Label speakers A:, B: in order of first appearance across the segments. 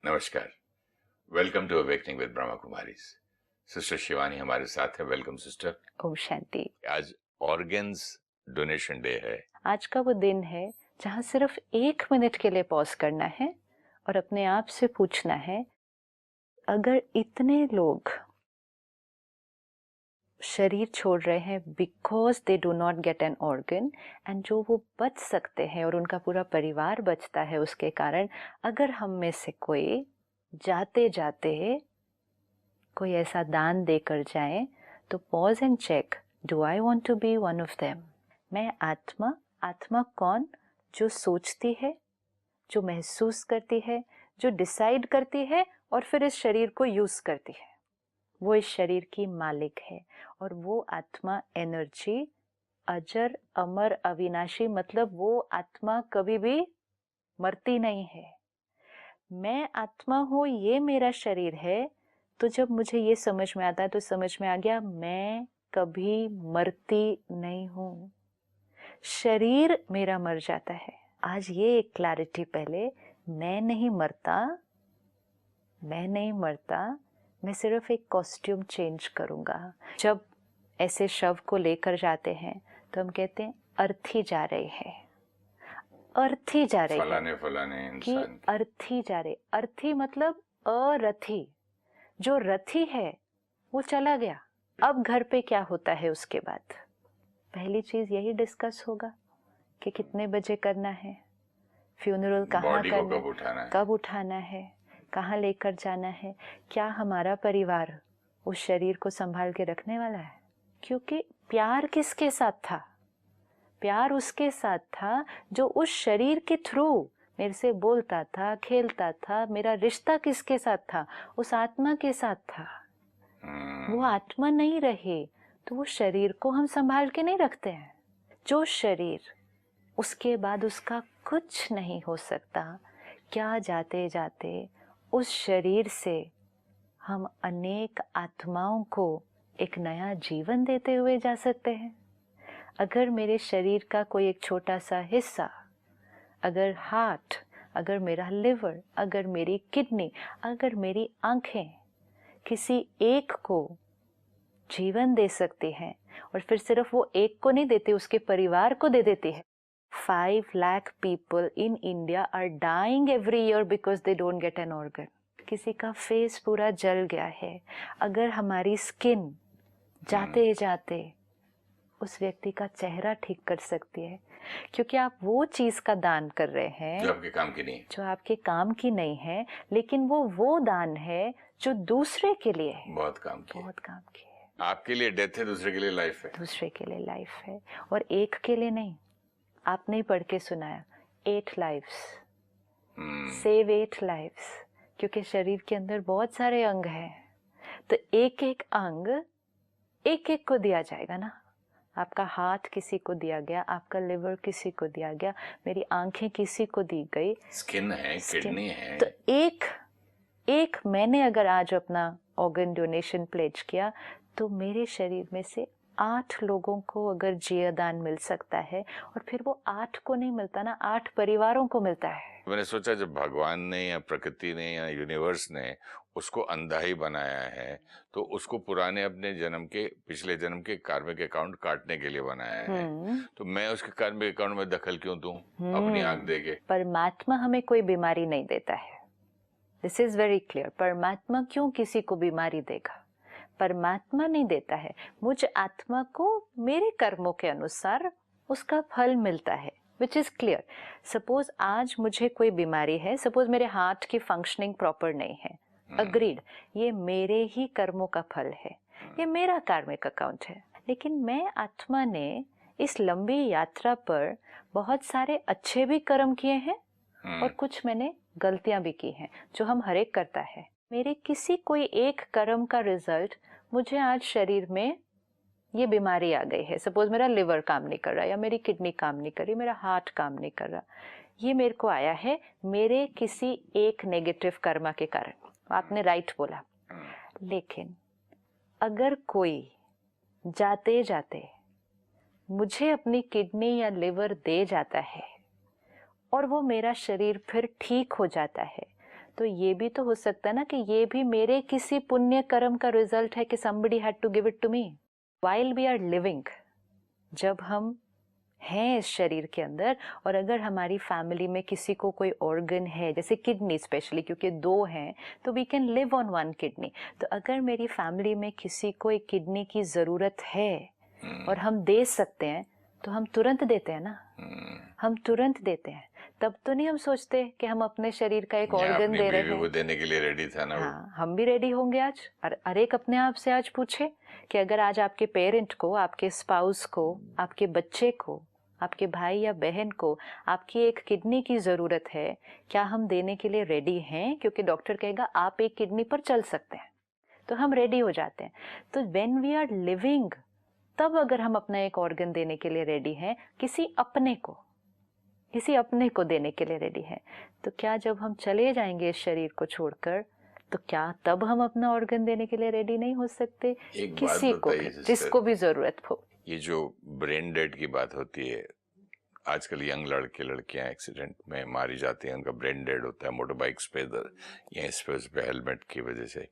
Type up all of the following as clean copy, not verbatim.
A: नमस्कार, welcome to awakening with Brahma Kumaris. Sister Shivani हमारे साथ है। Welcome sister.
B: ओम शांति।
A: आज ऑर्गन्स डोनेशन डे है।
B: आज का वो दिन है जहाँ सिर्फ 1 मिनट के लिए पॉज करना है और अपने आप से पूछना है, अगर इतने लोग शरीर छोड़ रहे हैं because they do not get an organ, and जो वो बच सकते हैं और उनका पूरा परिवार बचता है उसके कारण, अगर हम में से कोई जाते जाते कोई ऐसा दान देकर जाए तो pause and check, do I want to be one of them. मैं आत्मा कौन? जो सोचती है, जो महसूस करती है, जो डिसाइड करती है और फिर इस शरीर को यूज करती है। वो इस शरीर की मालिक है और वो आत्मा एनर्जी अजर अमर अविनाशी, मतलब वो आत्मा कभी भी मरती नहीं है। मैं आत्मा हूँ, ये मेरा शरीर है। तो जब मुझे ये समझ में आता है तो समझ में आ गया मैं कभी मरती नहीं हूँ, शरीर मेरा मर जाता है। आज ये एक क्लैरिटी पहले, मैं नहीं मरता, मैं सिर्फ एक कॉस्ट्यूम चेंज करूंगा। जब ऐसे शव को लेकर जाते हैं तो हम कहते हैं अर्थी जा रहे हैं, अर्थी जा रहे हैं,
A: फलाने
B: कि
A: इंसान
B: अर्थी जा रहे। अर्थी मतलब अरथी, जो रथी है वो चला गया। अब घर पे क्या होता है उसके बाद? पहली चीज यही डिस्कस होगा कि कितने बजे करना है, फ्यूनरल कहाँ करना है, कब उठाना है, कहाँ लेकर जाना है, क्या हमारा परिवार उस शरीर को संभाल के रखने वाला है? क्योंकि प्यार किसके साथ था? प्यार उसके साथ था जो उस शरीर के थ्रू मेरे से बोलता था, खेलता था। मेरा रिश्ता किसके साथ था? उस आत्मा के साथ था। वो आत्मा नहीं रहे तो वो शरीर को हम संभाल के नहीं रखते हैं। जो शरीर, उसके बाद उसका कुछ नहीं हो सकता। क्या जाते जाते उस शरीर से हम अनेक आत्माओं को एक नया जीवन देते हुए जा सकते हैं। अगर मेरे शरीर का कोई एक छोटा सा हिस्सा, अगर हार्ट, अगर मेरा लिवर, अगर मेरी किडनी, अगर मेरी आंखें किसी एक को जीवन दे सकती हैं, और फिर सिर्फ वो एक को नहीं देती, उसके परिवार को दे देती है। 5 lakh people in India are dying every year because they don't get an organ. किसी का फेस पूरा जल गया है, अगर हमारी स्किन जाते जाते उस व्यक्ति का चेहरा ठीक कर सकती है, क्योंकि आप वो चीज का दान कर रहे हैं
A: जो आपके काम की नहीं है,
B: जो आपके काम की नहीं है, लेकिन वो दान है जो दूसरे के लिए है,
A: बहुत काम की
B: है।
A: आपके लिए डेथ है, दूसरे के लिए लाइफ है।
B: दूसरे के लिए लाइफ है, और एक के लिए नहीं। आपने पढ़ के सुनाया 8 lives, सेव 8 lives, क्योंकि शरीर के अंदर बहुत सारे अंग हैं, तो एक एक अंग एक एक को दिया जाएगा ना। आपका हाथ किसी को दिया गया, आपका लिवर किसी को दिया गया, मेरी आंखें किसी को दी गई,
A: स्किन है, किडनी है।
B: तो एक मैंने अगर आज अपना ऑर्गन डोनेशन प्लेज किया तो मेरे शरीर में से 8 लोगों को अगर जीवदान मिल सकता है, और फिर वो 8 को नहीं मिलता ना, 8 परिवारों को मिलता है।
A: मैंने सोचा जब भगवान ने या प्रकृति ने या यूनिवर्स ने उसको अंधा ही बनाया है तो उसको पुराने अपने जन्म के, पिछले जन्म के कार्मिक अकाउंट काटने के लिए बनाया है, तो मैं उसके कार्मिक अकाउंट में दखल क्यों दूं अपनी आंख दे के?
B: परमात्मा हमें कोई बीमारी नहीं देता है, दिस इज वेरी क्लियर। परमात्मा क्यों किसी को बीमारी देगा? परमात्मा नहीं देता है। मुझ आत्मा को मेरे कर्मों के अनुसार उसका फल मिलता है, विच इज क्लियर। सपोज आज मुझे कोई बीमारी है, सपोज मेरे हार्ट की फंक्शनिंग प्रॉपर नहीं है, अग्रीड, ये मेरे ही कर्मों का फल है, ये मेरा कार्मिक अकाउंट है। लेकिन मैं आत्मा ने इस लंबी यात्रा पर बहुत सारे अच्छे भी कर्म किए हैं और कुछ मैंने गलतियां भी की हैं, जो हम हर एक करता है। मेरे किसी कोई एक कर्म का रिजल्ट मुझे आज शरीर में ये बीमारी आ गई है, सपोज मेरा लिवर काम नहीं कर रहा, या मेरी किडनी काम नहीं कर रही, मेरा हार्ट काम नहीं कर रहा, ये मेरे को आया है मेरे किसी एक नेगेटिव कर्मा के कारण। आपने राइट बोला। लेकिन अगर कोई जाते जाते मुझे अपनी किडनी या लिवर दे जाता है और वो मेरा शरीर फिर ठीक हो जाता है, तो ये भी तो हो सकता है ना कि ये भी मेरे किसी पुण्य कर्म का रिजल्ट है कि somebody had to give it to me while we are living। जब हम हैं इस शरीर के अंदर, और अगर हमारी फैमिली में किसी को कोई ऑर्गन है, जैसे किडनी स्पेशली, क्योंकि 2 हैं तो we can live on 1 kidney. तो अगर मेरी फैमिली में किसी को एक किडनी की ज़रूरत है और हम दे सकते हैं तो हम तुरंत देते हैं ना, हम तुरंत देते हैं। तब तो नहीं हम सोचते कि हम अपने शरीर का एक ऑर्गन दे रहे हैं।
A: वो देने के लिए रेडी था ना।
B: हाँ, हम भी रेडी होंगे आज। और एक अपने आप से आज पूछे कि अगर आज आपके पेरेंट को, आपके स्पाउस को, आपके बच्चे को, आपके भाई या बहन को आपकी एक किडनी की ज़रूरत है, क्या हम देने के लिए रेडी हैं? क्योंकि डॉक्टर कहेगा आप एक किडनी पर चल सकते हैं, तो हम रेडी हो जाते हैं। तो व्हेन वी आर लिविंग, तब अगर हम अपना एक ऑर्गन देने के लिए रेडी हैं, किसी अपने को देने के लिए रेडी हैं, तो क्या जब हम चले जाएंगे इस शरीर को छोड़कर, तो क्या तब हम अपना ऑर्गन देने के लिए रेडी नहीं हो सकते? किसी को भी, जिसको भी जरूरत हो।
A: ये जो ब्रेन डेड की बात होती है, आजकल यंग लड़के लड़कियां एक्सीडेंट में मारी जाती हैं, उनका ब्रेन डेड होता है मोटर बाइक्स पे या इस पे हेलमेट की वजह से।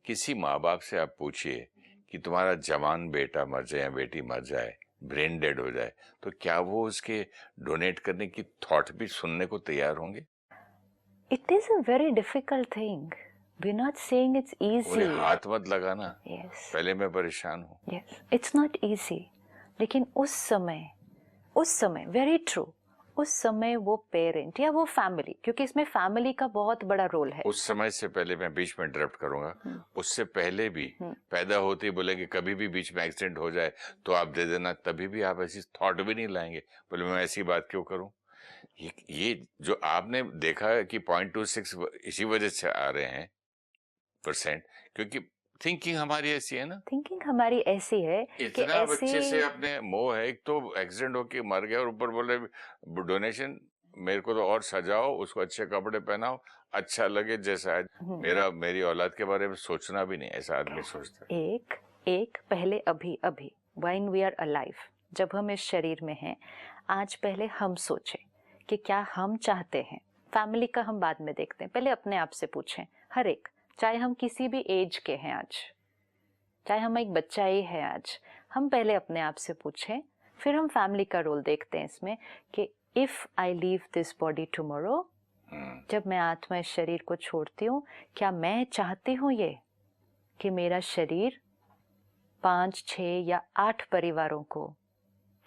A: किसी माँ बाप से आप पूछिए कि तुम्हारा जवान बेटा मर जाए या बेटी मर जाए, ब्रेन डेड हो जाए, तो क्या वो उसके डोनेट करने की थॉट भी सुनने को तैयार होंगे?
B: It is a very difficult thing. We're not saying it's easy.
A: हाथ मत लगाना।
B: Yes.
A: पहले मैं परेशान हूँ।
B: Yes. It's not easy. लेकिन उस समय very true, उस समय वो पेरेंट या वो फैमिली, क्योंकि इसमें फैमिली का बहुत बड़ा रोल है।
A: उस समय से पहले, मैं बीच में इंटरप्ट करूंगा, उससे पहले भी पैदा होते ही बोलेंगे कभी भी बीच में एक्सीडेंट हो जाए तो आप दे देना, तभी भी आप ऐसी थॉट भी नहीं लाएंगे, बोले मैं ऐसी बात क्यों करूं। ये जो आपने देखा कि 0.26 इसी वजह से आ रहे हैं %, क्योंकि थिंकिंग हमारी ऐसी है ना,
B: थिंकिंग हमारी ऐसी है
A: इतना बच्चे से अपने मोह है। एक तो एक्सीडेंट होके मर गया और ऊपर बोले डोनेशन, मेरे को तो और सजाओ, उसको अच्छे कपड़े पहनाओ, अच्छा लगे जैसा है। मेरी औलाद के बारे में सोचना भी नहीं, ऐसा आदमी सोचता है।
B: एक पहले अभी व्हेन वी आर अलाइव, जब हम इस शरीर में हैं, आज पहले हम सोचें कि क्या हम चाहते हैं। फैमिली का हम बाद में देखते हैं, पहले अपने आप से पूछें। हर एक, चाहे हम किसी भी एज के हैं आज, चाहे हम एक बच्चा ही है आज, हम पहले अपने आप से पूछें, फिर हम फैमिली का रोल देखते हैं इसमें कि if I leave this body tomorrow, जब मैं आत्मा इस शरीर को छोड़ती हूँ, क्या मैं चाहती हूँ ये कि मेरा शरीर 5, 6 या 8 परिवारों को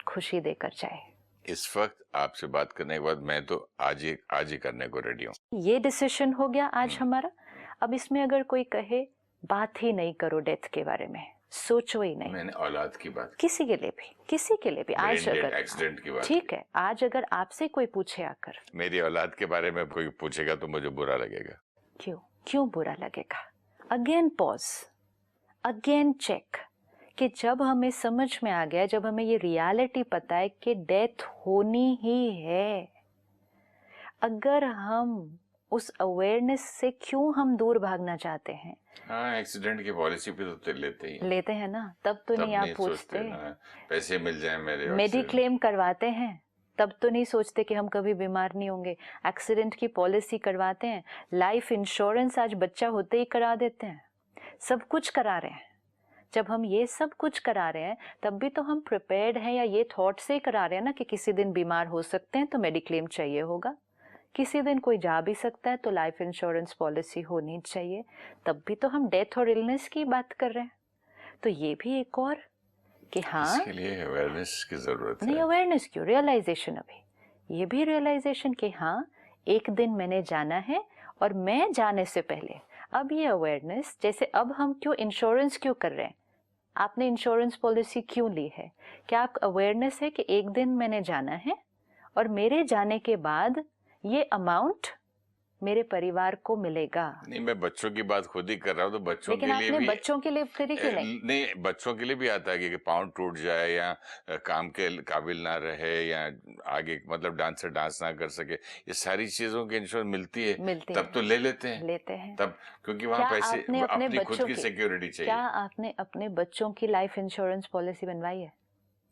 B: खुशी देकर जाए।
A: इस वक्त आपसे बात करने के बाद मैं तो आज ही करने को रेडी हूँ। ये
B: डिसीजन हो गया आज हमारा। अब इसमें अगर कोई कहे बात ही नहीं करो डेथ के बारे में, सोचो ही नहीं,
A: मैंने औलाद की बात,
B: किसी के लिए भी आज अगर
A: एक्सीडेंट की बात,
B: ठीक है, आज अगर आपसे कोई पूछे आकर
A: मेरी औलाद के बारे में कोई पूछेगा तो मुझे बुरा लगेगा।
B: क्यों बुरा लगेगा? अगेन पॉज, अगेन चेक कि जब हमें समझ में आ गया, जब हमें ये रियलिटी पता है कि डेथ होनी ही है, अगर हम उस अवेयरनेस से क्यों हम दूर भागना चाहते हैं?
A: हाँ, एक्सीडेंट की पॉलिसी भी तो लेते हैं
B: ना, तब तो नहीं आप पूछते
A: पैसे मिल जाए मेरे,
B: मेडिक्लेम करवाते हैं, तब तो नहीं सोचते कि हम कभी बीमार नहीं होंगे। एक्सीडेंट की पॉलिसी करवाते हैं, लाइफ इंश्योरेंस आज बच्चा होते ही करा देते हैं, सब कुछ करा रहे हैं। जब हम ये सब कुछ करा रहे हैं, तब भी तो हम प्रिपेयर्ड हैं, या ये थॉट से करा रहे हैं ना कि किसी दिन बीमार हो सकते हैं तो मेडिक्लेम चाहिए होगा, किसी दिन कोई जा भी सकता है तो लाइफ इंश्योरेंस पॉलिसी होनी चाहिए, तब भी तो हम डेथ और इलनेस की बात कर रहे हैं। तो ये भी एक और कि हाँ,
A: इसके लिए अवेयरनेस की जरूरत है।
B: नहीं, अवेयरनेस क्यों, रियलाइजेशन। अभी ये भी रियलाइजेशन कि हाँ, एक दिन मैंने जाना है, और मैं जाने से पहले अब ये अवेयरनेस, जैसे अब हम क्यों इंश्योरेंस क्यों कर रहे हैं, आपने इंश्योरेंस पॉलिसी क्यों ली है? क्या आप अवेयरनेस है कि एक दिन मैंने जाना है और मेरे जाने के बाद ये अमाउंट मेरे परिवार को मिलेगा।
A: नहीं, मैं बच्चों की बात खुद ही कर रहा हूँ, तो बच्चों के लिए भी,
B: बच्चों के लिए फिर क्यों नहीं,
A: बच्चों के लिए भी आता है कि पाँव टूट जाए या काम के काबिल ना रहे या आगे मतलब डांस ना कर सके, ये सारी चीजों की इंश्योरेंस मिलती है, तब तो ले लेते हैं तब, क्योंकि वहाँ पैसे, अपनी खुद की सिक्योरिटी चाहिए।
B: क्या आपने अपने बच्चों की लाइफ इंश्योरेंस पॉलिसी बनवाई है?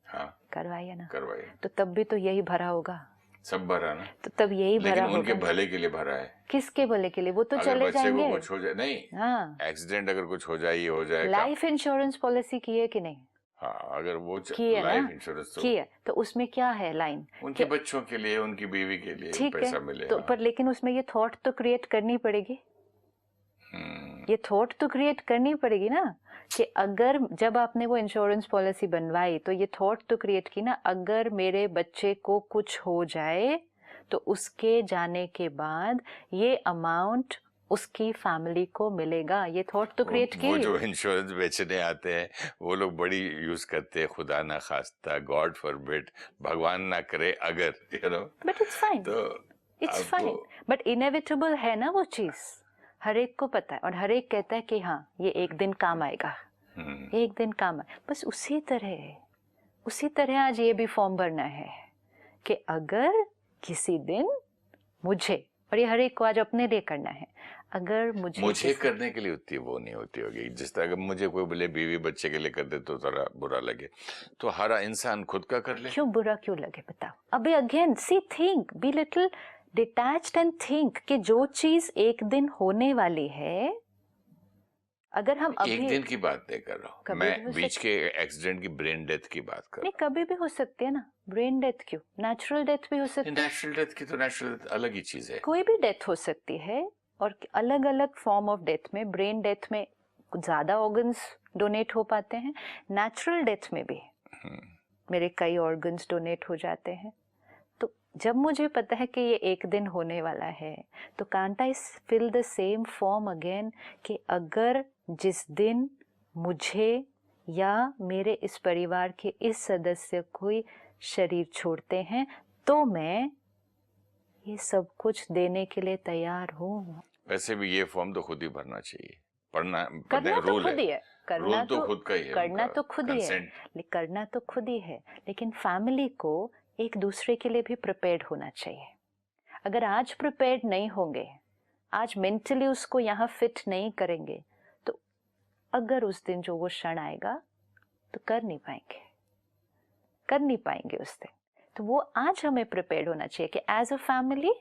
A: हाँ,
B: करवाई है ना,
A: करवाई।
B: तो तब भी तो यही भरा होगा,
A: सब भरा ना,
B: तो तब यही भरा
A: लेकिन
B: होगा
A: उनके
B: ना।
A: भले के लिए भरा है।
B: किसके भले के लिए? वो तो
A: अगर
B: चले
A: बच्चे
B: जाएंगे।
A: को कुछ हो जाए, नहीं,
B: हाँ,
A: एक्सीडेंट अगर कुछ हो जाए, ये हो जाए,
B: लाइफ इंश्योरेंस पॉलिसी की है कि नहीं?
A: हाँ, अगर वो
B: की है
A: लाइफ
B: ना,
A: इंश्योरेंस तो
B: की है। तो उसमें क्या है लाइन
A: उनके
B: कि
A: बच्चों के लिए, उनकी बीवी के लिए
B: ठीक है,
A: पैसा मिले।
B: तो
A: हाँ।
B: पर लेकिन उसमें ये थॉट तो क्रिएट करनी पड़ेगी, ये थॉट तो क्रिएट करनी पड़ेगी ना कि अगर जब आपने वो इंश्योरेंस पॉलिसी बनवाई तो ये थॉट तो क्रिएट की ना, अगर मेरे बच्चे को कुछ हो जाए तो उसके जाने के बाद ये अमाउंट उसकी फैमिली को मिलेगा। ये थॉट तो क्रिएट की।
A: वो जो इंश्योरेंस बेचने आते हैं वो लोग बड़ी यूज करते हैं, खुदा ना खास्ता, गॉड फॉरबिड, भगवान ना करे अगर,
B: बट इट्स फाइन,
A: तो
B: इट्स
A: अब
B: फाइन, बट इनएविटेबल है ना वो चीज, हर एक को पता है और हर एक कहता है कि हाँ ये एक दिन काम आएगा, एक दिन काम आए। बस उसी तरह आज ये भी फॉर्म भरना है कि अगर किसी दिन मुझे, और ये हर एक को आज अपने लिए करना है, अगर मुझे
A: करने के लिए होती है, वो नहीं होती होगी। जिस तरह अगर मुझे कोई बोले बीवी बच्चे के लिए कर दे तो थोड़ा बुरा लगे, तो हर इंसान खुद का कर ले।
B: क्यों बुरा क्यों लगे बताओ? अभी again see think, be little detached and think कि जो चीज एक दिन होने वाली है, अगर हम अभी
A: एक दिन की बात नहीं कर रहा हूँ मैं, बीच के एक्सीडेंट की, ब्रेन डेथ की बात कर
B: नहीं, कभी भी हो सकती है ना। ब्रेन डेथ क्यों, नेचुरल डेथ भी हो सकती है।
A: नेचुरल डेथ की तो नेचुरल डेथ अलग ही चीज है।
B: कोई भी डेथ हो सकती है और अलग अलग फॉर्म ऑफ डेथ में, ब्रेन डेथ में ज्यादा ऑर्गन्स डोनेट हो पाते हैं, नेचुरल डेथ में भी मेरे कई ऑर्गन्स डोनेट हो जाते हैं। तो जब मुझे पता है कि ये एक दिन होने वाला है तो can't I fill the same form again कि अगर जिस दिन मुझे या मेरे इस परिवार के इस सदस्य कोई शरीर छोड़ते हैं तो मैं ये सब कुछ देने के लिए तैयार हूँ।
A: वैसे भी ये फॉर्म तो खुद ही भरना चाहिए,
B: करना तो खुद ही है, करना
A: तो खुद का ही है,
B: करना तो खुद ही है, करना तो खुद ही है, लेकिन फैमिली को एक दूसरे के लिए भी प्रिपेयर्ड होना चाहिए। अगर आज प्रिपेयर्ड नहीं होंगे, आज मेंटली उसको यहाँ फिट नहीं करेंगे, तो अगर उस दिन जो वो क्षण आएगा तो कर नहीं पाएंगे उस दिन। तो वो आज हमें प्रिपेयर्ड होना चाहिए कि एज अ फैमिली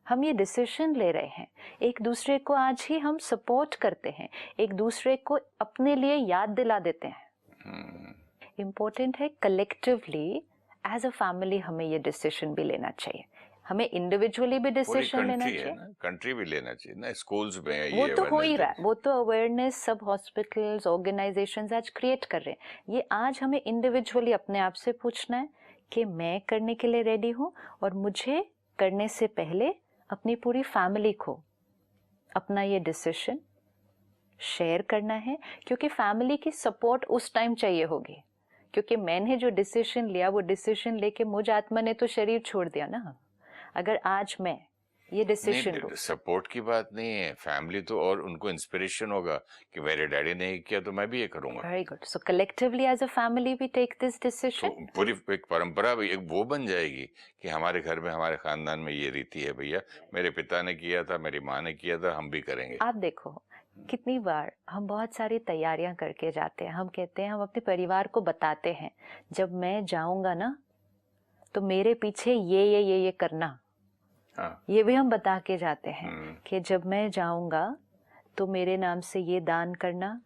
B: हम ये डिसीजन ले रहे हैं, एक दूसरे को आज ही हम सपोर्ट करते हैं, एक दूसरे को अपने लिए याद दिला देते हैं। इम्पोर्टेंट है कलेक्टिवली एज अ फैमिली हमें ये डिसीजन भी लेना चाहिए, हमें इंडिविजुअली भी डिसीजन लेना चाहिए,
A: कंट्री भी लेना चाहिए ना, स्कूल्स में ये
B: वो तो हो ही रहा है, वो तो अवेयरनेस सब हॉस्पिटल्स ऑर्गेनाइजेशंस आज क्रिएट कर रहे हैं। ये आज हमें इंडिविजुअली अपने आप से पूछना है कि मैं करने के लिए रेडी हूँ, और मुझे करने से पहले अपनी पूरी फैमिली को अपना ये डिसीजन शेयर करना है, क्योंकि फैमिली की सपोर्ट उस टाइम चाहिए होगी, क्योंकि मैंने जो डिसीजन लिया वो डिसीजन लेके मुझ आत्मा ने तो शरीर छोड़ दिया ना। अगर आज मैं ये डिसीजन लूं,
A: सपोर्ट की बात नहीं है, फैमिली तो, और उनको इंस्पिरेशन होगा कि मेरे डैडी ने किया तो मैं भी ये करूंगा।
B: Very good, so collectively as a family we take this decision.
A: तो पूरी एक परंपरा भी एक वो बन जाएगी कि हमारे घर में, हमारे खानदान में ये रीति है, भैया मेरे पिता ने किया था, मेरी माँ ने किया था, हम भी करेंगे।
B: आप देखो कितनी बार हम बहुत सारी तैयारियां करके जाते हैं, हम कहते हैं, हम अपने परिवार को बताते हैं जब मैं जाऊंगा ना तो मेरे पीछे ये करना। हाँ। ये भी हम बता के जाते हैं कि जब मैं जाऊंगा तो मेरे नाम से ये दान करना,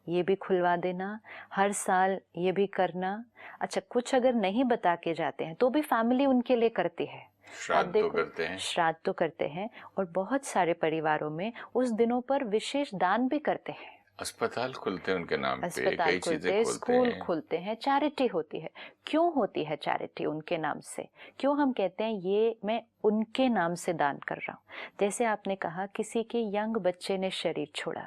B: ये भी खुलवा देना, हर साल ये भी करना। अच्छा, कुछ अगर नहीं बता के जाते हैं तो भी फैमिली उनके लिए करती है, श्राद्ध तो करते हैं, श्राद्ध तो करते हैं, और बहुत सारे परिवारों में उस दिनों पर विशेष दान भी करते हैं।
A: अस्पताल खुलते हैं उनके नाम पे,
B: अस्पताल
A: कई
B: खुलते हैं, स्कूल खुलते हैं, चैरिटी होती है। क्यों होती है चैरिटी उनके नाम से? क्यों हम कहते हैं ये मैं उनके नाम से दान कर रहा हूँ? जैसे आपने कहा किसी के यंग बच्चे ने शरीर छोड़ा,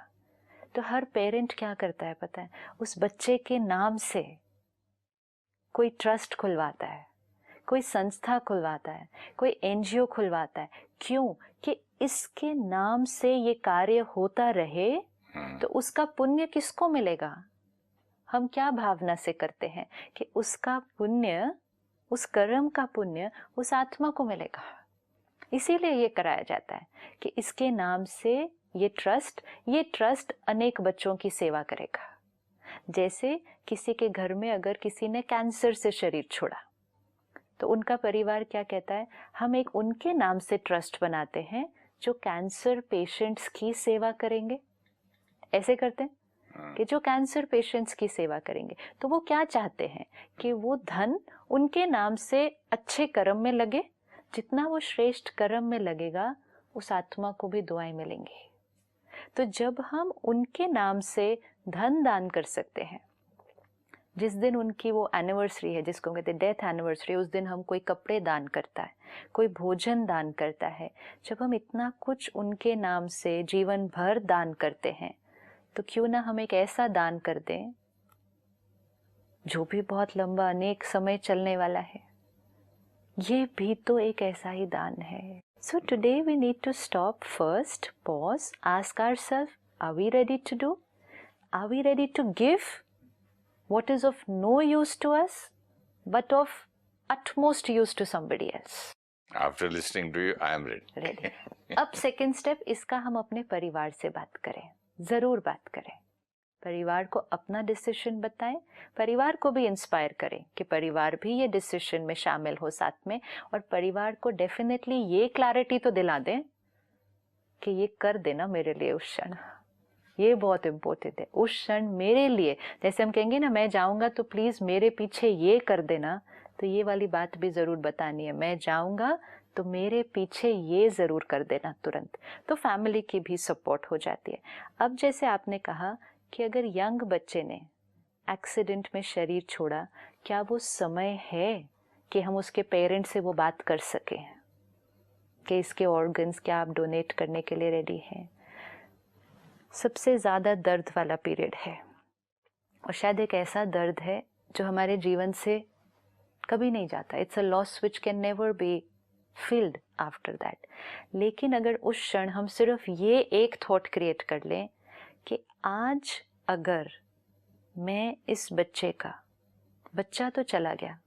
B: तो हर पेरेंट क्या करता है पता है? उस बच्चे के नाम से कोई ट्रस्ट खुलवाता है, कोई संस्था खुलवाता है, कोई एनजीओ खुलवाता है। क्यों? कि इसके नाम से ये कार्य होता रहे, तो उसका पुण्य किसको मिलेगा? हम क्या भावना से करते हैं कि उसका पुण्य, उस कर्म का पुण्य उस आत्मा को मिलेगा। इसीलिए ये कराया जाता है कि इसके नाम से ये ट्रस्ट अनेक बच्चों की सेवा करेगा। जैसे किसी के घर में अगर किसी ने कैंसर से शरीर छोड़ा तो उनका परिवार क्या कहता है, हम एक उनके नाम से ट्रस्ट बनाते हैं जो कैंसर पेशेंट्स की सेवा करेंगे। ऐसे करते हैं कि जो कैंसर पेशेंट्स की सेवा करेंगे। तो वो क्या चाहते हैं कि वो धन उनके नाम से अच्छे कर्म में लगे, जितना वो श्रेष्ठ कर्म में लगेगा उस आत्मा को भी दुआएं मिलेंगी। तो जब हम उनके नाम से धन दान कर सकते हैं, जिस दिन उनकी वो एनिवर्सरी है जिसको कहते हैं डेथ एनिवर्सरी, उस दिन हम कोई कपड़े दान करता है, कोई भोजन दान करता है, जब हम इतना कुछ उनके नाम से जीवन भर दान करते हैं, तो क्यों ना हम एक ऐसा दान कर दें जो भी बहुत लंबा अनेक समय चलने वाला है। ये भी तो एक ऐसा ही दान है। So today we need to stop first, pause, ask ourselves, are we ready to do? Are we ready to give what is of no use to us but of utmost use to somebody else?
A: After listening to you, I am ready.
B: Ready. अब second step, इसका हम अपने परिवार से बात करें, जरूर बात करें। परिवार को अपना डिसीजन बताएं, परिवार को भी इंस्पायर करें कि परिवार भी ये डिसीजन में शामिल हो साथ में, और परिवार को डेफिनेटली ये क्लैरिटी तो दिला दें कि ये कर देना मेरे लिए उस क्षण, ये बहुत इम्पोर्टेंट है। उस क्षण मेरे लिए, जैसे हम कहेंगे ना मैं जाऊंगा तो प्लीज मेरे पीछे ये कर देना, तो ये वाली बात भी जरूर बतानी है, मैं जाऊंगा तो मेरे पीछे ये जरूर कर देना तुरंत। तो फैमिली की भी सपोर्ट हो जाती है। अब जैसे आपने कहा कि अगर यंग बच्चे ने एक्सीडेंट में शरीर छोड़ा, क्या वो समय है कि हम उसके पेरेंट्स से वो बात कर सकें कि इसके ऑर्गन्स क्या आप डोनेट करने के लिए रेडी हैं? सबसे ज़्यादा दर्द वाला पीरियड है, और शायद एक ऐसा दर्द है जो हमारे जीवन से कभी नहीं जाता। It's a loss which can never be filled after that. लेकिन अगर उस क्षण हम सिर्फ ये एक थॉट क्रिएट कर लें कि आज अगर मैं इस बच्चे का, बच्चा तो चला गया,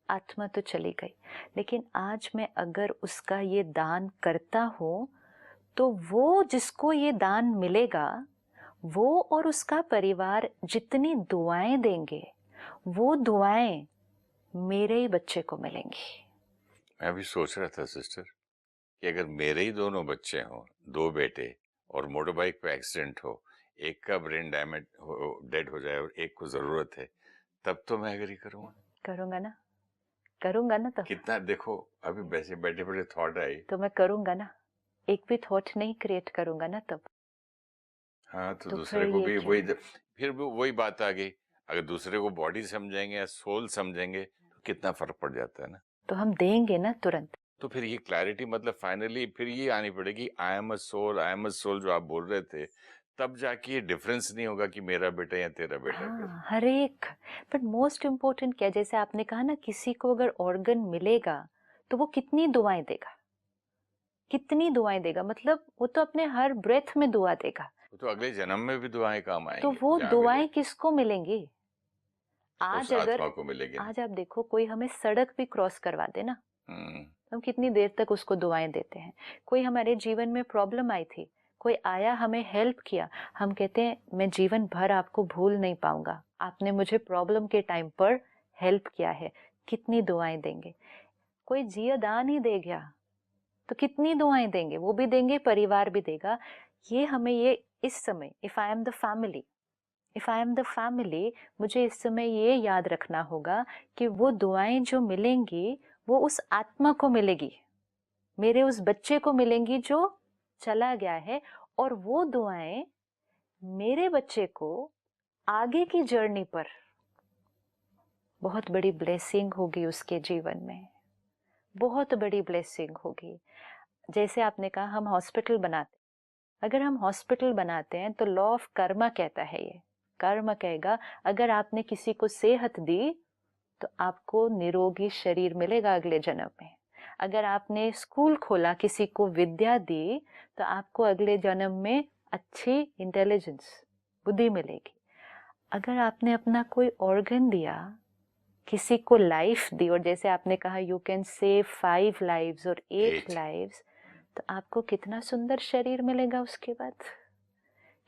B: आत्मा तो चली गई, लेकिन आज मैं अगर उसका ये दान करता हूँ, तो वो जिसको ये दान मिलेगा वो और उसका परिवार जितनी दुआएं देंगे, वो दुआएं मेरे ही बच्चे को मिलेंगी।
A: मैं अभी सोच रहा था सिस्टर कि अगर मेरे ही दोनों बच्चे हों, दो बेटे, और मोटर बाइक पे एक्सीडेंट हो, एक का ब्रेन डैमेज हो, डेड हो जाए, और एक को जरूरत है, तब तो मैं एग्री करूंगा।
B: करूंगा ना, करूंगा ना। तो
A: कितना देखो, अभी वैसे बैठे बैठे थॉट आई
B: तो मैं करूंगा ना, एक भी थॉट नहीं क्रिएट करूंगा ना तब।
A: हाँ, तो
B: तो
A: दूसरे
B: फिर
A: को
B: ये
A: भी
B: क्यों?
A: फिर भी वही बात आ गई, अगर दूसरे को बॉडी समझेंगे या सोल समझेंगे तो कितना फर्क पड़ जाता है ना।
B: तो हम देंगे ना तुरंत।
A: तो फिर ये क्लैरिटी मतलब फाइनली फिर ये आनी पड़ेगी, I am a soul, I am a soul जो आप बोल रहे थे, तब जाके ये डिफरेंस नहीं होगा कि मेरा बेटा या तेरा बेटा।
B: हाँ, हर एक। बट मोस्ट इम्पोर्टेंट क्या, जैसे आपने कहा ना, किसी को अगर ऑर्गन मिलेगा तो वो कितनी दुआएं देगा, कितनी दुआएं देगा, मतलब वो तो अपने हर ब्रेथ में दुआ देगा।
A: तो अगले जन्म में भी दुआएं काम
B: तो
A: आएंगी,
B: वो
A: जहाँ
B: दुआएं
A: मिले
B: किसको मिलेंगी?
A: उस
B: आज अगर,
A: आत्मा को मिलेगी ना।
B: आज आप देखो कोई हमें सड़क भी क्रॉस करवा दे ना,
A: हम्म,
B: हम कितनी देर तक उसको दुआएं देते हैं। कोई हमारे जीवन में प्रॉब्लम आई थी, कोई आया हमें हेल्प किया, हम कहते हैं मैं जीवन भर आपको भूल नहीं पाऊंगा, आपने मुझे प्रॉब्लम के टाइम पर हेल्प किया है। कितनी दुआएं देंगे। कोई जिया दान ही दे गया तो कितनी दुआएं देंगे, वो भी देंगे, परिवार भी देगा। ये हमें ये इस समय, if I am the family, if I am the family, मुझे इस समय ये याद रखना होगा कि वो दुआएं जो मिलेंगी वो उस आत्मा को मिलेगी, मेरे उस बच्चे को मिलेंगी जो चला गया है, और वो दुआएं मेरे बच्चे को आगे की जर्नी पर बहुत बड़ी ब्लेसिंग होगी, उसके जीवन में बहुत बड़ी ब्लेसिंग होगी। जैसे आपने कहा हम हॉस्पिटल बनाते, अगर हम हॉस्पिटल बनाते हैं तो लॉ ऑफ कर्मा कहता है, ये कर्म कहेगा अगर आपने किसी को सेहत दी तो आपको निरोगी शरीर मिलेगा अगले जन्म में। अगर आपने स्कूल खोला, किसी को विद्या दी, तो आपको अगले जन्म में अच्छी इंटेलिजेंस, बुद्धि मिलेगी। अगर आपने अपना कोई ऑर्गन दिया, किसी को लाइफ दी, और जैसे आपने कहा यू कैन सेव 5 लाइव्स और 8 लाइव्स, तो आपको कितना सुंदर शरीर मिलेगा उसके बाद,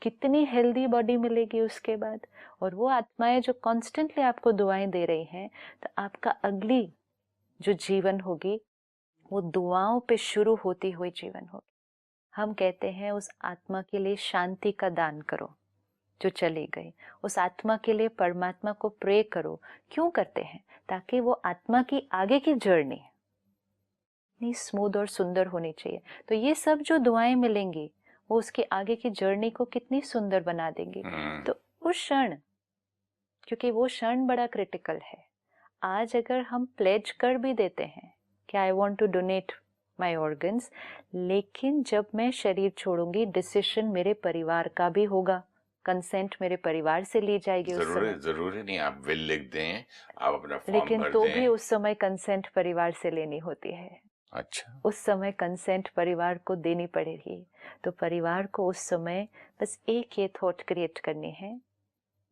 B: कितनी हेल्दी बॉडी मिलेगी उसके बाद। और वो आत्माएं जो कॉन्स्टेंटली आपको दुआएं दे रही हैं, तो आपका अगली जो जीवन होगी वो दुआओं पे शुरू होती हुई जीवन होगी। हम कहते हैं उस आत्मा के लिए शांति का दान करो जो चली गई, उस आत्मा के लिए परमात्मा को प्रे करो। क्यों करते हैं? ताकि वो आत्मा की आगे की जर्नी इतनी स्मूथ और सुंदर होनी चाहिए। तो ये सब जो दुआएं मिलेंगी वो उसके आगे की जर्नी को कितनी सुंदर बना देंगी। तो उस क्षण, क्योंकि वो क्षण बड़ा क्रिटिकल है, आज अगर हम प्लेज कर भी देते हैं कि I want to donate my organs, लेकिन जब मैं शरीर छोड़ूंगी डिसीजन मेरे परिवार का भी होगा, कंसेंट मेरे परिवार से ली जाएगी। उस समय
A: जरूरी नहीं आप विल लिख दें, आप अपना फॉर्म
B: लेकिन
A: भर
B: तो
A: दें।
B: भी उस समय कंसेंट परिवार से लेनी होती है।
A: अच्छा,
B: उस समय कंसेंट परिवार को देनी पड़ेगी। तो परिवार को उस समय बस एक ये थॉट क्रिएट करनी है,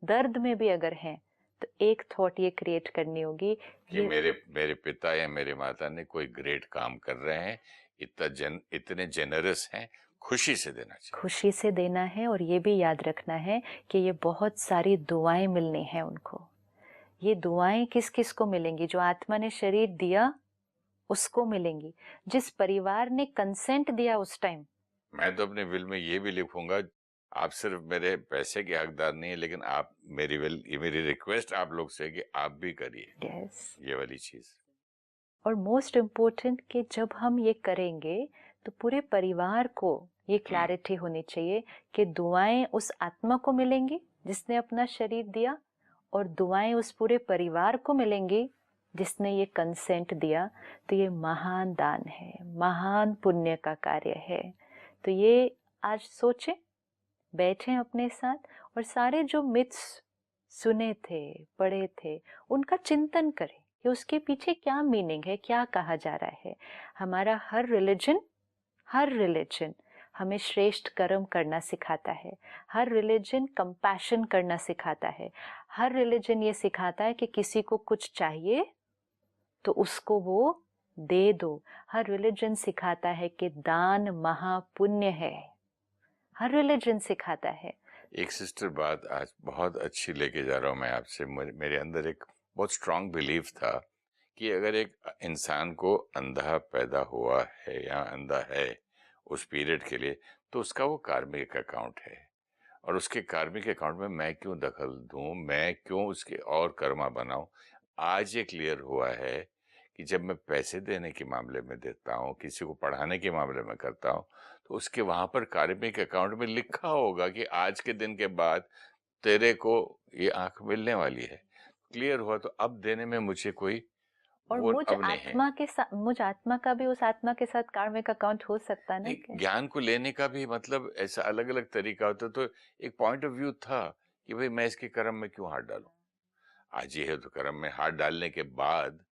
B: दर्द में भी अगर हैं तो एक थॉट ये क्रिएट करनी होगी
A: कि मेरे पिता या मेरे माता ने कोई ग्रेट काम कर रहे हैं, इतने जेनरस हैं, खुशी से देना चाहिए।
B: खुशी से देना है। और ये भी याद रखना है कि ये बहुत सारी दुआएं मिलनी है उनको। ये दुआएं किस किस को मिलेंगी? जो आत्मा ने शरीर दिया उसको मिलेंगी। जिस परिवार ने कंसेंट दिया उस टाइम,
A: मैं तो अपने विल में ये भी लिखूंगा, आप सिर्फ मेरे पैसे के हकदार नहीं है, लेकिन आप मेरी विल, ये मेरी रिक्वेस्ट आप लोग से कि आप भी करिए।
B: yes.
A: ये वाली चीज।
B: और मोस्ट इम्पोर्टेंट कि जब हम ये करेंगे तो पूरे परिवार को ये क्लैरिटी होनी चाहिए कि दुआएं उस आत्मा को मिलेंगी जिसने अपना शरीर दिया, और दुआएं उस पूरे परिवार को मिलेंगी जिसने ये कंसेंट दिया। तो ये महान दान है, महान पुण्य का कार्य है। तो ये आज सोचें, बैठें अपने साथ और सारे जो मिथ्स सुने थे, पढ़े थे, उनका चिंतन करें कि उसके पीछे क्या मीनिंग है, क्या कहा जा रहा है। हमारा हर रिलीजन हमें श्रेष्ठ कर्म करना सिखाता है। हर रिलीजन कंपैशन करना सिखाता है। हर रिलीजन ये सिखाता है कि किसी को कुछ चाहिए तो उसको वो दे दो। हर रिलीजन सिखाता है कि दान महापुण्य है। हर रिलीजन सिखाता है।
A: एक सिस्टर बात आज बहुत अच्छी लेके जा रहा हूँ मैं आपसे। मेरे अंदर एक बहुत स्ट्रांग बिलीफ था कि अगर एक इंसान को अंधा पैदा हुआ है या अंधा है उस पीरियड के लिए, तो उसका वो कार्मिक अकाउंट है, और उसके कार्मिक अकाउंट में मैं क्यों दखल दूं, मैं क्यों उसके और कर्मा बनाऊं। आज ये क्लियर हुआ है कि जब मैं पैसे देने के मामले में देता हूँ, किसी को पढ़ाने के मामले में करता हूँ, तो उसके वहां पर कार्मिक अकाउंट में लिखा होगा कि आज के दिन के बाद तेरे को ये आंख मिलने वाली है। क्लियर हुआ, तो अब देने में मुझे कोई
B: और
A: वो
B: मुझ
A: अब नहीं है।
B: आत्मा के साथ, मुझ आत्मा का भी उस आत्मा के साथ कार्मिक अकाउंट हो सकता है ना।
A: नहीं, ज्ञान को लेने का भी मतलब ऐसा अलग अलग तरीका होता, तो एक पॉइंट ऑफ व्यू था कि भाई मैं इसके कर्म में क्यों हाथ डालूं। आज ये है तो कर्म में हाथ डालने के बाद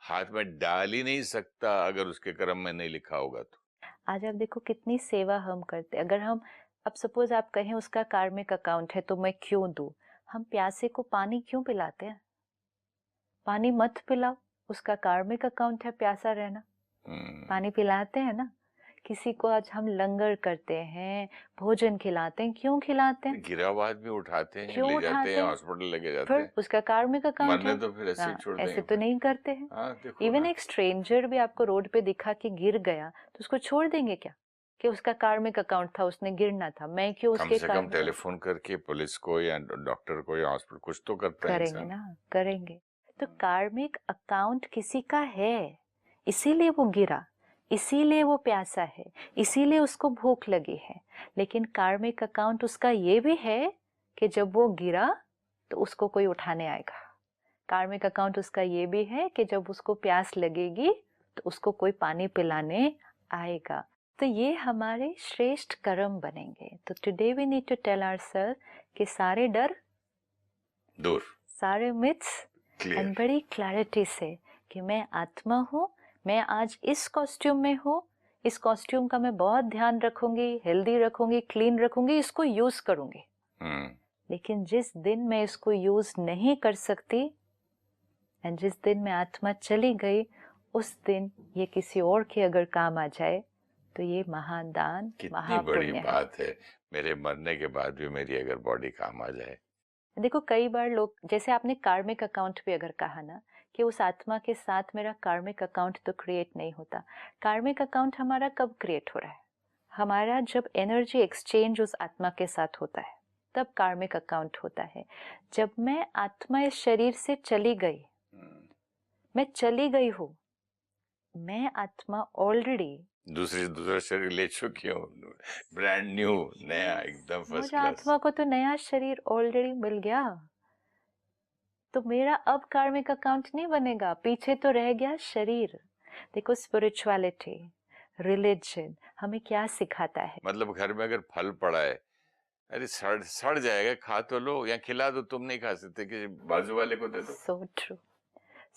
A: हाथ में डाल ही नहीं सकता अगर उसके कर्म में नहीं लिखा होगा तो।
B: आज आप देखो कितनी सेवा हम करते। अगर हम, अब सपोज आप कहें उसका कार्मिक अकाउंट है तो मैं क्यों दूं, हम प्यासे को पानी क्यों पिलाते हैं? पानी मत पिलाओ, उसका कार्मिक अकाउंट है प्यासा रहना। पानी पिलाते हैं ना। किसी को आज हम लंगर करते हैं, भोजन खिलाते हैं, क्यों खिलाते हैं?
A: गिरा हुआ आदमी उठाते हैं,
B: क्यों
A: ले जाते
B: उठाते
A: हैं,
B: हैं?
A: हॉस्पिटल लेके जाते
B: फिर
A: हैं।
B: उसका कार्मिक अकाउंट
A: मरने
B: है।
A: तो फिर ऐसे ही छोड़
B: ऐसे
A: देंगे
B: तो
A: फिर।
B: नहीं करते हैं।
A: हाँ देखो
B: इवन
A: ना।
B: एक स्ट्रेंजर भी आपको रोड पे दिखा कि गिर गया तो उसको छोड़ देंगे क्या? कि उसका कार्मिक अकाउंट था, उसने गिरना था, मैं क्यों
A: कम
B: उसके
A: से कम
B: कार्मिक
A: टेलीफोन करके पुलिस को या डॉक्टर को या हॉस्पिटल कुछ तो करता है
B: करेंगे
A: इंसान।
B: ना, करेंगे। तो कार्मिक अकाउंट किसी का है, इसीलिए वो गिरा, इसीलिए वो प्यासा है, इसीलिए उसको भूख लगी है। लेकिन कार्मिक अकाउंट उसका ये भी है कि जब वो गिरा तो उसको कोई उठाने आएगा। कार्मिक अकाउंट उसका ये भी है कि जब उसको प्यास लगेगी तो उसको कोई पानी पिलाने आएगा। तो ये हमारे श्रेष्ठ कर्म बनेंगे। तो today we need to tell ourselves कि सारे डर
A: दूर,
B: सारे मिथ्स एंड बड़ी क्लैरिटी से कि मैं आत्मा हूँ, मैं आज इस कॉस्ट्यूम में हूँ, इस कॉस्ट्यूम का मैं बहुत ध्यान रखूंगी, हेल्दी रखूंगी, क्लीन रखूंगी, इसको यूज करूंगी। लेकिन जिस दिन मैं इसको यूज नहीं कर सकती एंड जिस दिन मैं आत्मा चली गई, उस दिन ये किसी और के अगर काम आ जाए तो ये महान दान,
A: कितनी बड़ी बात है। मेरे मरने के बाद भी मेरी अगर बॉडी काम आ जाए।
B: देखो कई बार लोग, जैसे आपने कार्मिक अकाउंट पे अगर कहा ना कि उस आत्मा के साथ मेरा कार्मिक अकाउंट तो क्रिएट नहीं होता। कार्मिक अकाउंट हमारा कब क्रिएट हो रहा है? हमारा जब एनर्जी एक्सचेंज उस आत्मा के साथ होता है तब कार्मिक अकाउंट होता है। जब मैं आत्मा इस शरीर से चली गई, मैं चली गई हूँ, मैं आत्मा ऑलरेडी
A: दूसरा शरीर ले चुकी हूँ, ब्रांड न्यू, नया, एकदम फर्स्ट
B: मुझे
A: क्लास।
B: आत्मा को तो नया शरीर ऑलरेडी मिल गया, तो मेरा अब कार्मिक अकाउंट नहीं बनेगा, पीछे तो रह गया शरीर। देखो स्पिरिचुअलिटी, रिलीजन हमें क्या सिखाता है?
A: मतलब घर में अगर फल पड़ा है, अरे सड़ जाएगा, खा तो लो, या खिला दो, तुम नहीं खा सकते, कि बाजू वाले को दे दो।
B: So true,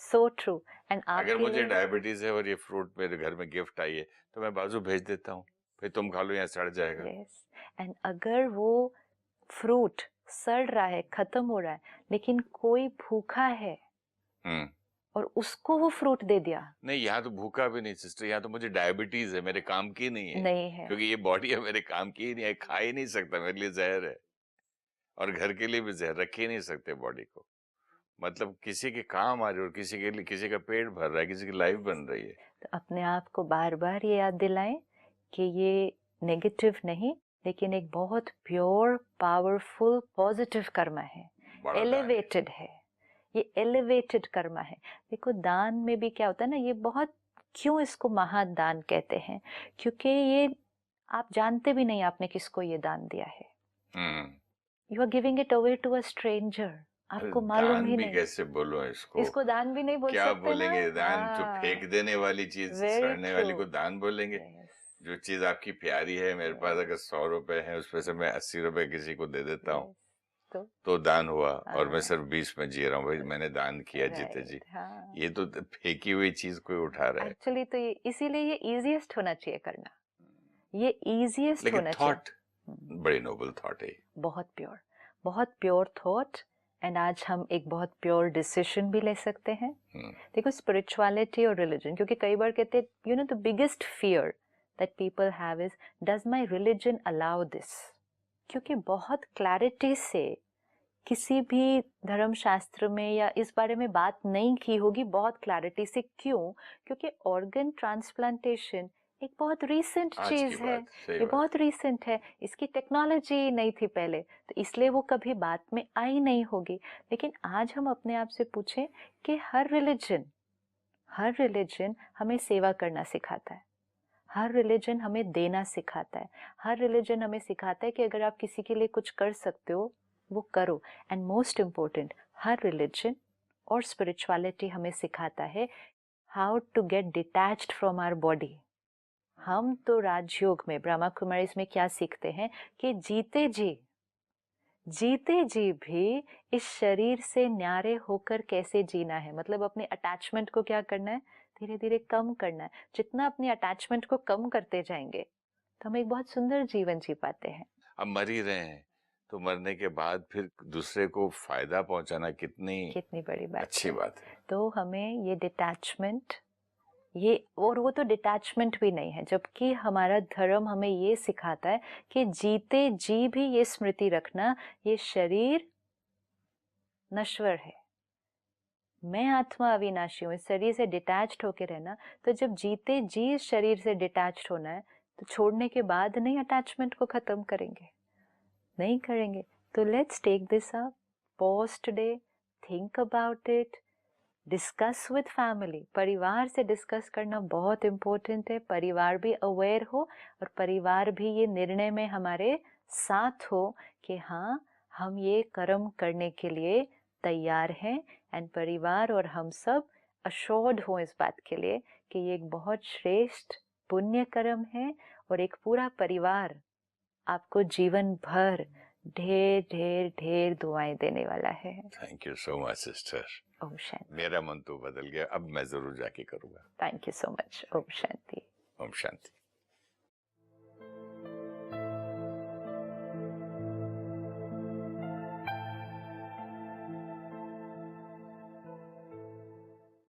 B: so true. And
A: अगर मुझे डायबिटीज है और ये फ्रूट मेरे घर में गिफ्ट आई है तो मैं बाजू भेज देता हूँ, फिर तुम खा लो या सड़ जाएगा।
B: यस, एंड अगर वो फ्रूट सड़ रहा है, खत्म हो रहा है, लेकिन कोई भूखा है और उसको वो फ्रूट दे दिया,
A: नहीं, यहाँ तो भूखा भी नहीं सिस्टर, यहाँ तो मुझे डायबिटीज है, मेरे काम की नहीं है,
B: नहीं है,
A: क्योंकि ये बॉडी है मेरे काम की ही नहीं है, खा ही नहीं सकता, मेरे लिए जहर है, और घर के लिए भी जहर, रख ही नहीं सकते बॉडी को। मतलब किसी के काम आ रही है और किसी के लिए, किसी का पेट भर रहा है, किसी की लाइफ बन रही है।
B: तो अपने आप को बार बार ये याद दिलाएं कि ये नेगेटिव नहीं, लेकिन एक बहुत प्योर, पावरफुल, पॉजिटिव कर्मा है, एलिवेटेड है, ये एलिवेटेड कर्मा है। देखो दान में भी क्या होता है ना, ये बहुत, क्यों इसको महादान कहते हैं? क्योंकि ये आप जानते भी नहीं आपने किसको ये दान दिया है। You are giving it away to a stranger, आपको मालूम ही नहीं।
A: कैसे बोलो
B: इसको दान भी नहीं बोल
A: क्या
B: सकते
A: बोलेंगे
B: ना?
A: दान? जो फेंक देने वाली चीज, सड़ने वाली को दान बोलेंगे?
B: Yes.
A: जो चीज आपकी प्यारी है, मेरे पास अगर 100 रुपए है, उसमें से मैं 80 रुपए किसी को दे देता हूँ, तो दान हुआ, और मैं सिर्फ 20 में जी रहा हूँ, भाई मैंने दान किया जीते जी। ये तो फेंकी हुई चीज कोई उठा रहा है
B: एक्चुअली। तो ये इसीलिए ये इजीएस्ट होना चाहिए करना, ये इजीएस्ट होना चाहिए।
A: थॉट बड़ी नोबल थॉट है,
B: बहुत प्योर थॉट। एंड आज हम एक बहुत प्योर डिसीजन भी ले सकते हैं। देखो स्पिरिचुअलिटी और रिलीजन, क्योंकि कई बार कहते हैं you know the biggest fear that people have is, does my religion allow this? क्योंकि बहुत क्लैरिटी से किसी भी धर्म शास्त्र में या इस बारे में बात नहीं की होगी, बहुत क्लैरिटी से। क्यों? क्योंकि ऑर्गन ट्रांसप्लांटेशन एक बहुत रीसेंट चीज है, ये बहुत रीसेंट है, इसकी टेक्नोलॉजी नहीं थी पहले, तो इसलिए वो कभी बात में आई नहीं होगी। लेकिन आज हम अपने आप से पूछें कि हर रिलीजन हमें सेवा करना सिखाता है, हर रिलीजन हमें देना सिखाता है, हर रिलीजन हमें सिखाता है कि अगर आप किसी के लिए कुछ कर सकते हो वो करो। एंड मोस्ट इम्पोर्टेंट, हर रिलीजन और स्पिरिचुअलिटी हमें सिखाता है how to get detached from our body. हम तो राजयोग में, ब्रह्मा कुमारीज में क्या सीखते हैं कि जीते जी भी इस शरीर से न्यारे होकर कैसे जीना है। मतलब अपने अटैचमेंट को क्या करना है, धीरे धीरे कम करना है। जितना अपने अटैचमेंट को कम करते जाएंगे तो हम एक बहुत सुंदर जीवन जी पाते हैं।
A: अब मर ही रहे हैं तो मरने के बाद फिर दूसरे को फायदा पहुंचाना कितनी बड़ी बात, अच्छी बात है।
B: तो हमें ये डिटैचमेंट, ये, और वो तो डिटैचमेंट भी नहीं है, जबकि हमारा धर्म हमें ये सिखाता है कि जीते जी भी ये स्मृति रखना, ये शरीर नश्वर है, मैं आत्मा अविनाशी हूँ, इस शरीर से डिटैच्ड होके रहना। तो जब जीते जी इस शरीर से डिटैच्ड होना है तो छोड़ने के बाद नहीं अटैचमेंट को खत्म करेंगे, नहीं करेंगे। तो let's take this up, pause today, think about it, discuss with family. परिवार से डिस्कस करना बहुत इम्पोर्टेंट है, परिवार भी अवेयर हो और परिवार भी ये निर्णय में हमारे साथ हो कि हाँ हम ये कर्म करने के लिए तैयार हैं। एंड परिवार और हम सब अश्योर्ड हो इस बात के लिए कि ये एक बहुत श्रेष्ठ पुण्य कर्म है और एक पूरा परिवार आपको जीवन भर ढेर ढेर ढेर दुआएं देने वाला है।
A: Thank you so much sister.
B: ओम शांति।
A: मेरा मन तो बदल गया, अब मैं जरूर जाके करूंगा।
B: Thank you so much. ओम शांति।
A: ओम शांति।